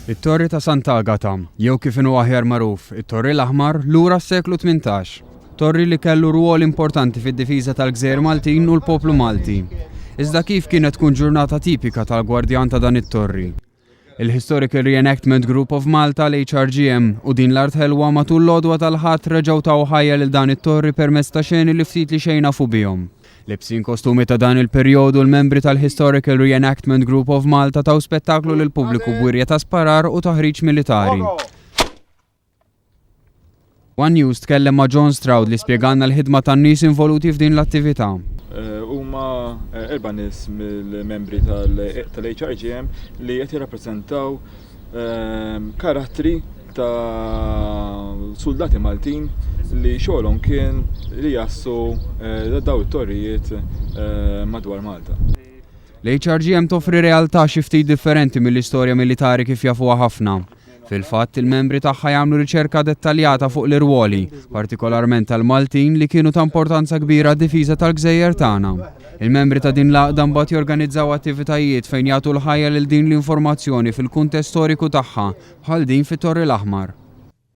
It-Torri ta' Sant'Agata, jew kif inhu aħjar magħruf, it-Torri l-Aħmar lura s-seklu 18. Torri li kellu rwol importanti fid-difiża tal-Gżejjer Maltin u l-poplu Malti. Iżda kif kienet tkun ġurnata tipika tal-gwardjan ta' dan it-torri? Il-Historical Reenactment Group of Malta l-HRGM u din l-art ħelwa matul l-għodwa tal-ħadd reġgħu taw ħajja lil dan it-torri permezz ta' xeni li ftit li xejn nafu bihom. Libsin kostumi ta' dan il-perjodu l-membri tal-Historical Reenactment Group of Malta taw spettaklu lil pubbliku b'wirja ta' sparar u taħriġ militari. One News tkellem ma' John Stroud li spjeganna l-ħidma tan-nies involuti f'din l-attività. Huma 4 nies mill-membri tal-HRGM li qed jirrappreżentaw karattri ta' soldati Maltin li xogħolhom kien li jassu daw it-torrijiet madwar Malta. L-HRGM toffri realtà xi ftit differenti mill-istorja militari kif jafuha ħafna. Fil-fatt, il-membri tagħha jagħmlu riċerka dettaljata fuq l-irwoli, partikolarment tal-Maltin li kienu ta' importanza kbira d-difiża tal-Gżejjer tagħna. Il-membri ta' din l-għaqda mbagħad jorganizzaw attivitajiet fejn jagħtu l-ħajja lil din l-informazzjoni fil-kuntest storiku tagħha, bħal din fit-Torri l-Aħmar.